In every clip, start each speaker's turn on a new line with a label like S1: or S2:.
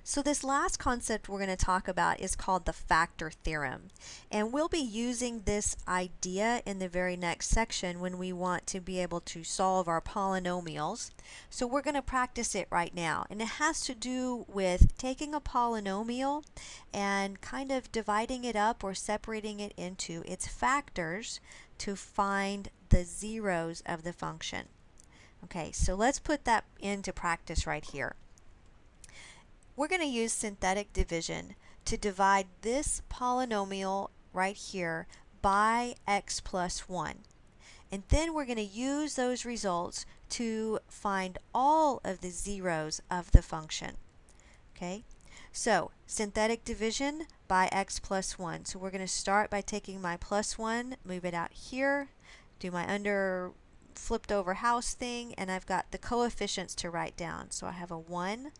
S1: So this last concept we're going to talk about is called the factor theorem. And we'll be using this idea in the very next section when we want to be able to solve our polynomials. So we're going to practice it right now. And it has to do with taking a polynomial and kind of dividing it up or separating it into its factors to find the zeros of the function. Okay, so let's put that into practice right here. We're going to use synthetic division to divide this polynomial right here by x plus 1. And then we're going to use those results to find all of the zeros of the function. Okay, so synthetic division by x plus 1. So we're going to start by taking my plus 1, move it out here, do my under flipped over house thing, and I've got the coefficients to write down. So I have a 1,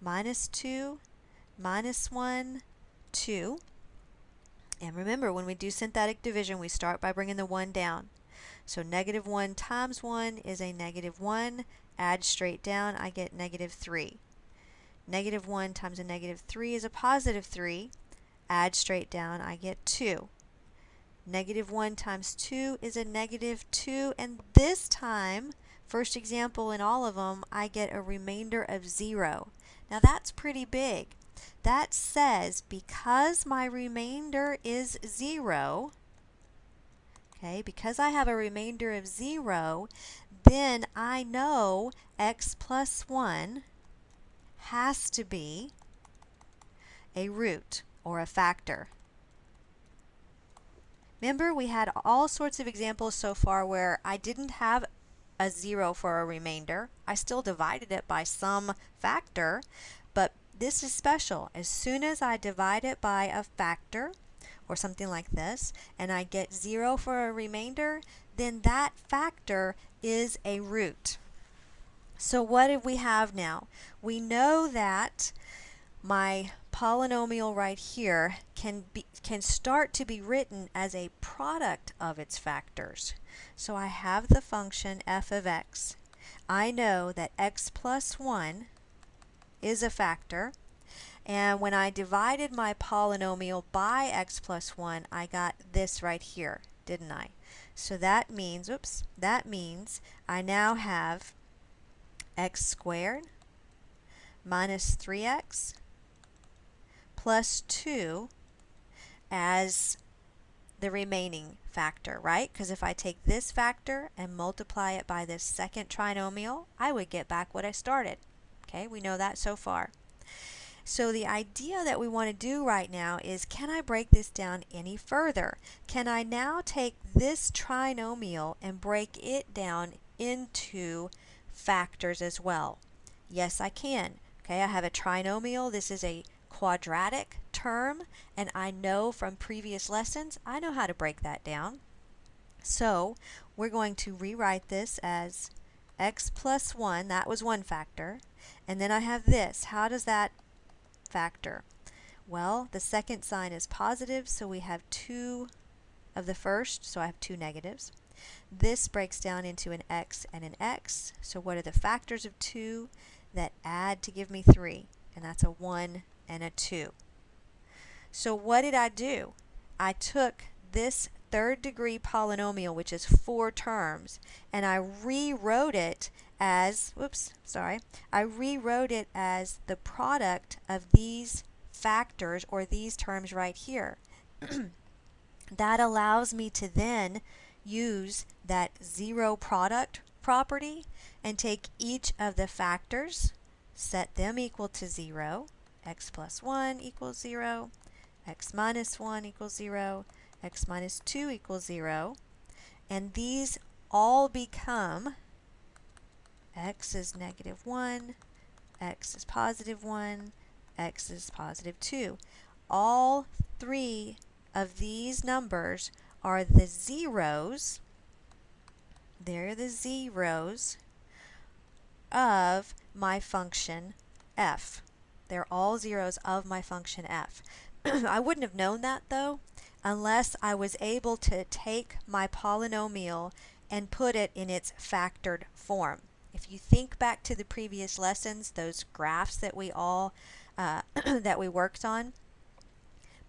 S1: minus 2, minus 1, 2. And remember, when we do synthetic division, we start by bringing the 1 down. So negative 1 times 1 is a negative 1. Add straight down, I get negative 3. Negative 1 times a negative 3 is a positive 3. Add straight down, I get 2. Negative 1 times 2 is a negative 2. And this time, first example in all of them, I get a remainder of 0. Now that's pretty big. That says because my remainder is 0, okay, because I have a remainder of 0, then I know x plus 1 has to be a root or a factor. Remember, we had all sorts of examples so far where I didn't have a 0 for a remainder. I still divided it by some factor, but this is special. As soon as I divide it by a factor or something like this and I get 0 for a remainder, then that factor is a root. So what do we have now? We know that my polynomial right here can start to be written as a product of its factors. So I have the function f of x. I know that x plus 1 is a factor, and when I divided my polynomial by x plus 1, I got this right here, didn't I? So that means, I now have x squared minus 3x plus 2 as the remaining factor, right? Because if I take this factor and multiply it by this second trinomial, I would get back what I started. Okay, we know that so far. So the idea that we want to do right now is, can I break this down any further? Can I now take this trinomial and break it down into factors as well? Yes, I can. Okay, I have a trinomial. This is a quadratic term, and I know from previous lessons, I know how to break that down. So we're going to rewrite this as x plus 1, that was one factor, and then I have this. How does that factor? Well, the second sign is positive, so we have 2 of the first, so I have 2 negatives. This breaks down into an x and an x, so what are the factors of 2 that add to give me 3? And that's a 1 and a 2. So what did I do? I took this third degree polynomial, which is 4 terms, and I rewrote it as, I rewrote it as the product of these factors or these terms right here. That allows me to then use that zero product property and take each of the factors, set them equal to 0, x plus 1 equals 0, x minus 1 equals 0, x minus 2 equals 0, and these all become x is negative 1, x is positive 1, x is positive 2. All 3 of these numbers are the zeros. They're the zeros of my function f. They're all zeros of my function f. I wouldn't have known that though unless I was able to take my polynomial and put it in its factored form. If you think back to the previous lessons, those graphs that we all that we worked on.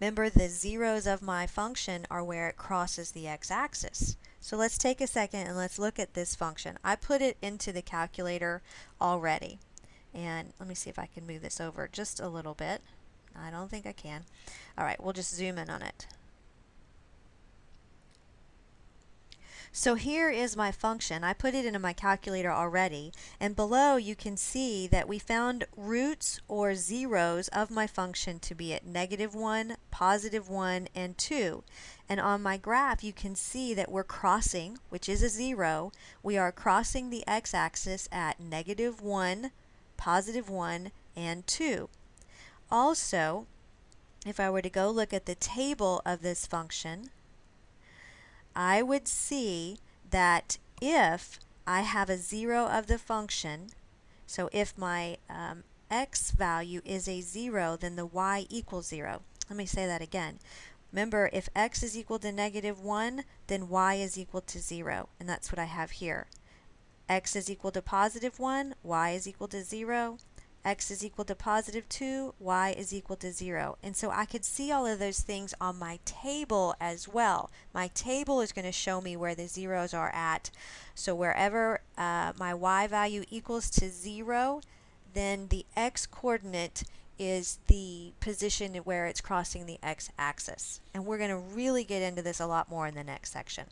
S1: Remember, the zeros of my function are where it crosses the x-axis. So let's take a second and let's look at this function. I put it into the calculator already. And let me see if I can move this over just a little bit. I don't think I can. All right, we'll just zoom in on it. So here is my function. I put it into my calculator already, and below you can see that we found roots or zeros of my function to be at -1, +1, and 2. And on my graph you can see that we're crossing, which is a 0, we are crossing the x-axis at -1, +1, and 2. Also, if I were to go look at the table of this function, I would see that if I have a 0 of the function, so if my x value is a 0, then the y equals 0. Let me say that again. Remember, if x is equal to -1, then y is equal to 0, and that's what I have here. X is equal to +1, y is equal to 0. X is equal to +2, y is equal to 0. And so I could see all of those things on my table as well. My table is going to show me where the zeros are at. So wherever my y value equals to 0, then the x coordinate is the position where it's crossing the x-axis. And we're going to really get into this a lot more in the next section.